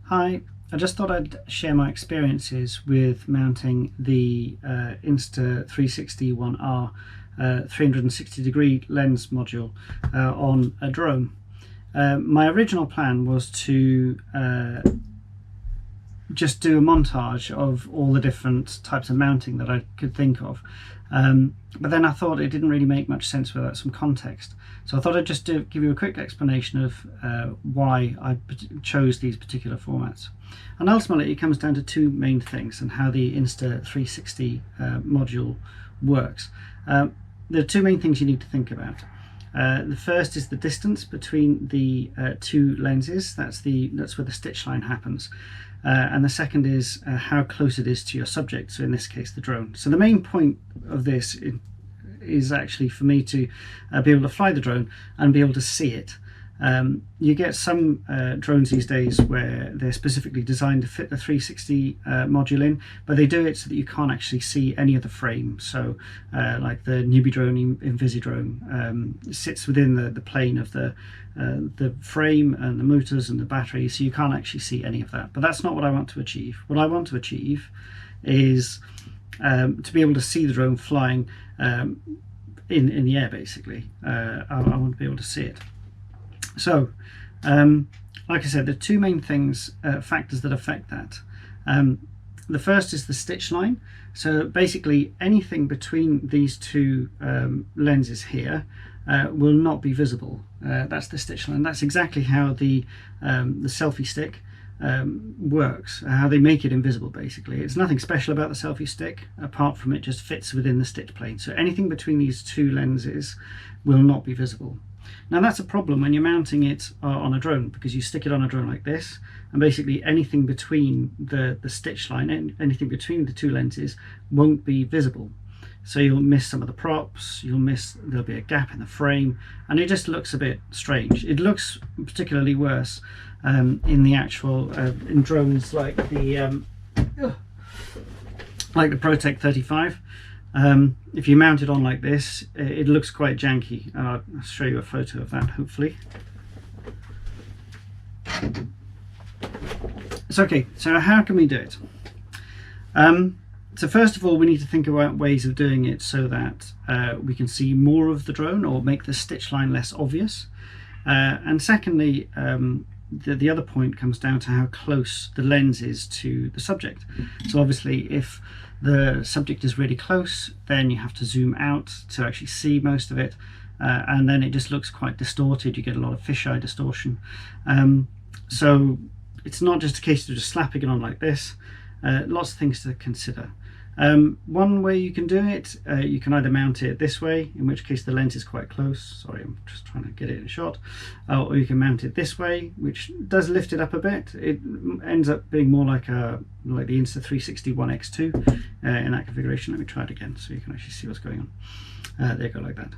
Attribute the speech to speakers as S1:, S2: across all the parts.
S1: Hi, I just thought I'd share my experiences with mounting the Insta360 One R 360 degree lens module on a drone. My original plan was to just do a montage of all the different types of mounting that I could think of, but then I thought it didn't really make much sense without some context, so I thought I'd just give you a quick explanation of why I chose these particular formats. And ultimately it comes down to two main things and how the Insta360 module works. There are two main things you need to think about. The first is the distance between the two lenses. That's where the stitch line happens. And the second is how close it is to your subject, so in this case the drone. So the main point of this is actually for me to be able to fly the drone and be able to see it. You get some drones these days where they're specifically designed to fit the 360 module in, but they do it so that you can't actually see any of the frame. So like the newbie drone, Invisidrone, sits within the plane of the frame and the motors and the battery, so you can't actually see any of that. But that's not what I want to achieve. What I want to achieve is to be able to see the drone flying in the air, basically. I want to be able to see it. So, like I said, there are two main factors that affect that. The first is the stitch line. So basically anything between these two lenses here will not be visible. That's the stitch line. That's exactly how the selfie stick works, how they make it invisible basically. It's nothing special about the selfie stick apart from it just fits within the stitch plane. So anything between these two lenses will not be visible. Now that's a problem when you're mounting it on a drone, because you stick it on a drone like this and basically anything between the stitch line, anything between the two lenses won't be visible. So you'll miss some of the props, there'll be a gap in the frame, and it just looks a bit strange. It looks particularly worse in the actual in drones like the ProTech 35. If you mount it on like this, it looks quite janky. I'll show you a photo of that, hopefully. So okay, so how can we do it? So first of all, we need to think about ways of doing it so that we can see more of the drone or make the stitch line less obvious. And secondly, the other point comes down to how close the lens is to the subject. So obviously if the subject is really close, then you have to zoom out to actually see most of it, and then it just looks quite distorted. You get a lot of fisheye distortion. So it's not just a case of just slapping it on like this. Lots of things to consider. One way you can do it, you can either mount it this way, in which case the lens is quite close. Sorry, I'm just trying to get it in a shot. Or you can mount it this way, which does lift it up a bit. It ends up being more like the Insta360 One X2 in that configuration. Let me try it again so you can actually see what's going on. There you go, like that.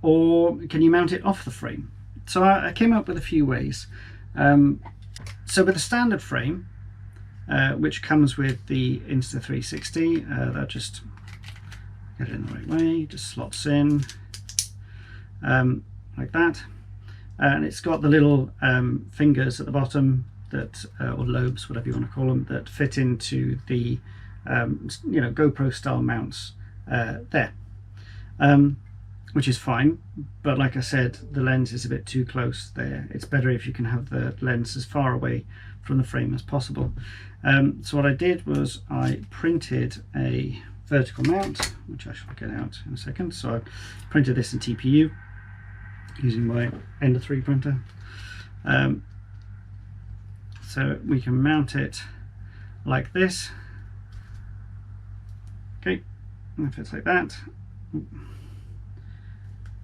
S1: Or can you mount it off the frame? So I came up with a few ways. So with a standard frame, which comes with the Insta360, that just get it in the right way, just slots in like that, and it's got the little fingers at the bottom that, or lobes, whatever you want to call them, that fit into the GoPro style mounts there, which is fine. But like I said, the lens is a bit too close there. It's better if you can have the lens as far away from the frame as possible. So what I did was I printed a vertical mount, which I shall get out in a second. So I printed this in TPU using my Ender 3 printer. So we can mount it like this. Okay, and it fits like that.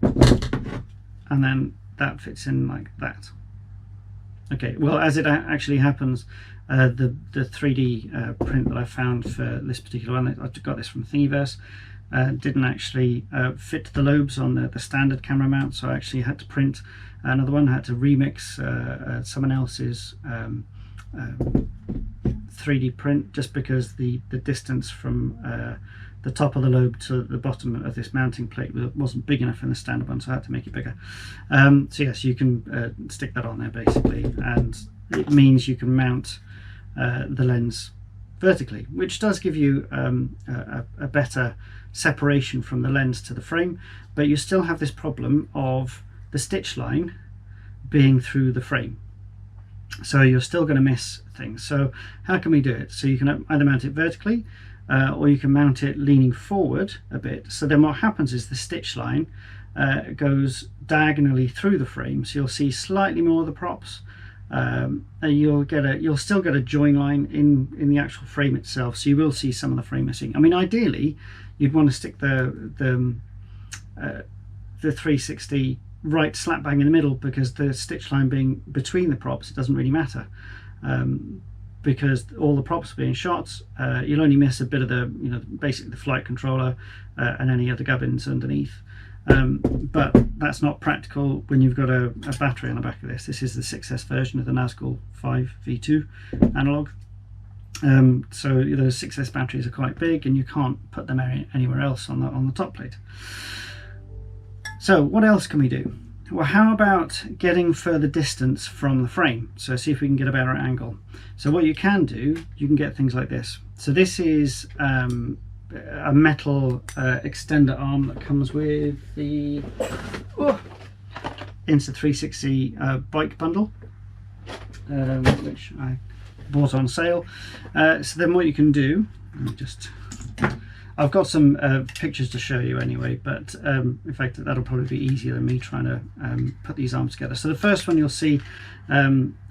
S1: And then that fits in like that. Okay, well, as it actually happens, the 3D print that I found for this particular one, I got this from Thingiverse, didn't actually fit the lobes on the standard camera mount, so I actually had to print another one. I had to remix someone else's 3D print, just because the distance from the top of the lobe to the bottom of this mounting plate wasn't big enough in the standard one, so I had to make it bigger. So yes, you can stick that on there basically, and it means you can mount the lens vertically, which does give you a better separation from the lens to the frame, but you still have this problem of the stitch line being through the frame, so you're still going to miss things. So how can we do it? So you can either mount it vertically, or you can mount it leaning forward a bit. So then what happens is the stitch line goes diagonally through the frame, so you'll see slightly more of the props. And you'll still get a join line in the actual frame itself, so you will see some of the frame missing. I mean, ideally you'd want to stick the 360 right slap bang in the middle, because the stitch line being between the props, it doesn't really matter, because all the props are being shot. You'll only miss a bit of the, basically the flight controller and any other gubbins underneath. But that's not practical when you've got a battery on the back of this. This is the 6S version of the Nazgul 5 V2 analog. So those 6S batteries are quite big, and you can't put them anywhere else on the top plate. So what else can we do? Well, how about getting further distance from the frame? So see if we can get a better angle. So what you can do, you can get things like this. So this is a metal extender arm that comes with the Insta360 bike bundle, which I bought on sale. So then what you can do, I've got some pictures to show you anyway, but in fact that'll probably be easier than me trying to put these arms together. So the first one you'll see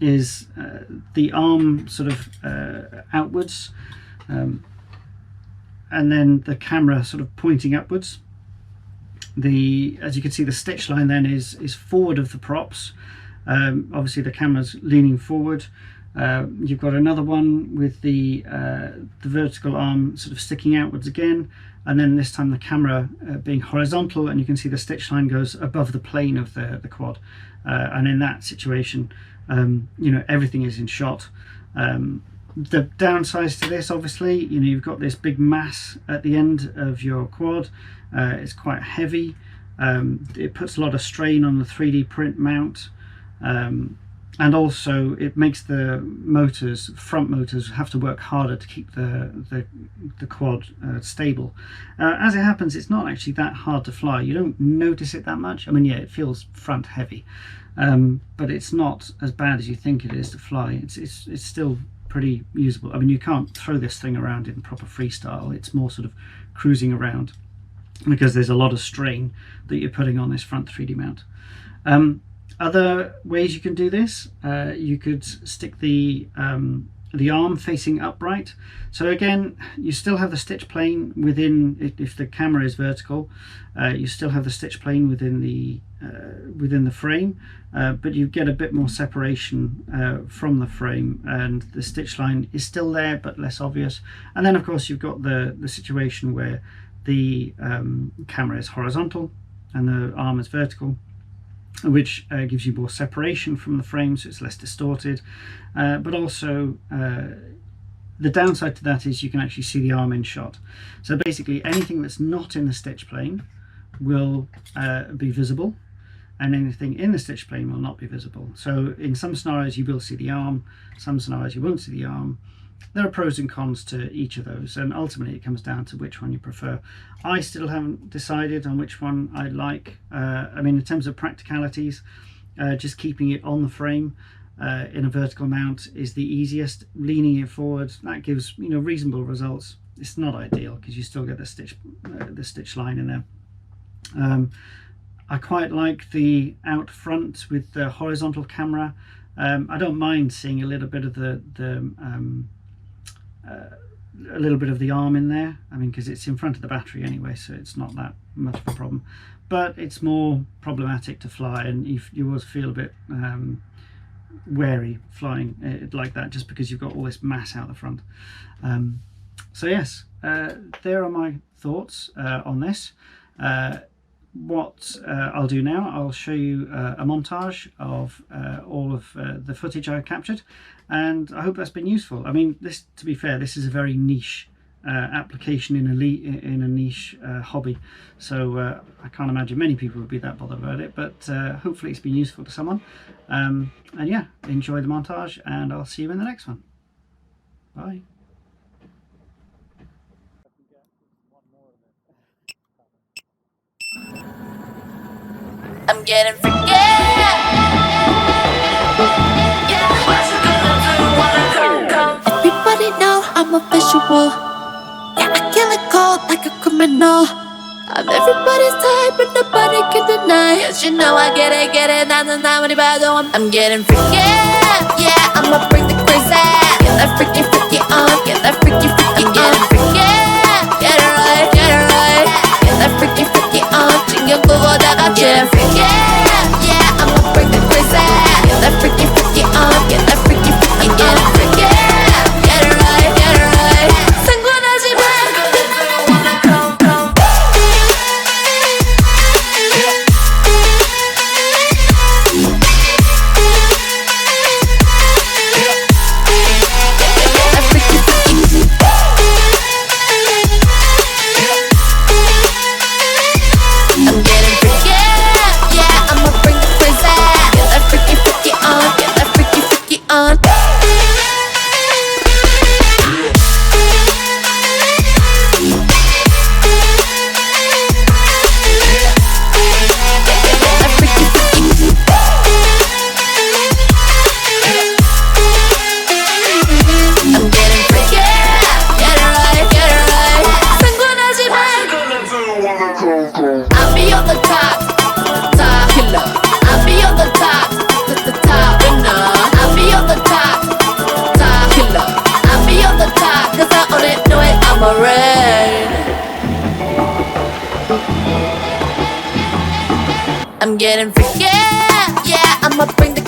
S1: is the arm sort of outwards, and then the camera sort of pointing upwards. As you can see, the stitch line then is forward of the props. Obviously the camera's leaning forward. You've got another one with the vertical arm sort of sticking outwards again, and then this time the camera being horizontal, and you can see the stitch line goes above the plane of the quad. And in that situation, everything is in shot. The downsides to this, obviously, you've got this big mass at the end of your quad. It's quite heavy. It puts a lot of strain on the 3D print mount. And also it makes the front motors have to work harder to keep the quad stable. As it happens, it's not actually that hard to fly. You don't notice it that much. I mean, yeah, it feels front heavy, but it's not as bad as you think it is to fly. It's still pretty usable. I mean, you can't throw this thing around in proper freestyle. It's more sort of cruising around, because there's a lot of strain that you're putting on this front 3D mount. Other ways you can do this, you could stick the arm facing upright. So again, you still have the stitch plane within, if the camera is vertical, you still have the stitch plane within the frame, but you get a bit more separation from the frame, and the stitch line is still there but less obvious. And then of course you've got the situation where the camera is horizontal and the arm is vertical, which gives you more separation from the frame, so it's less distorted. But also the downside to that is you can actually see the arm in shot. So basically anything that's not in the stitch plane will be visible, and anything in the stitch plane will not be visible. So in some scenarios you will see the arm, some scenarios you won't see the arm. There are pros and cons to each of those, and ultimately it comes down to which one you prefer. I still haven't decided on which one I like. I mean, in terms of practicalities, just keeping it on the frame in a vertical mount is the easiest. Leaning it forward, that gives reasonable results. It's not ideal because you still get the stitch line in there. I quite like the out front with the horizontal camera. I don't mind seeing a little bit of a little bit of the arm in there. I mean, because it's in front of the battery anyway, so it's not that much of a problem. But it's more problematic to fly, and you always feel a bit wary flying like that, just because you've got all this mass out the front. So yes, there are my thoughts on this. What I'll do now, I'll show you a montage of all of the footage I captured, and I hope that's been useful. I mean, to be fair, this is a very niche application in a niche hobby. So I can't imagine many people would be that bothered about it, but hopefully it's been useful to someone. And yeah, enjoy the montage, and I'll see you in the next one. Bye.
S2: I'm getting freaky. Everybody know I'm a visual. Yeah, I kill it cold like a criminal. I'm everybody's type, but nobody can deny. Yes, you know I get it. 나는 아무리 봐도 I'm getting freaky. Yeah, I'ma bring the crazy. Get that freaky on. Get that freaky on. I'm getting freaky. Get it right. Get that freaky on. 신경 끄고 다 같이 freaky. Yeah, I'ma bring the crazy. Get that freaky on. Get that freaky on. I'm getting freaky. Get it right. 상관하지 마. I'll be on the top killer. I'll be on the top winner. I'll be on the top killer. I'll be on the top, 'cause I own it, know it, I'm a rain. I'm getting freaky, yeah, I'ma bring the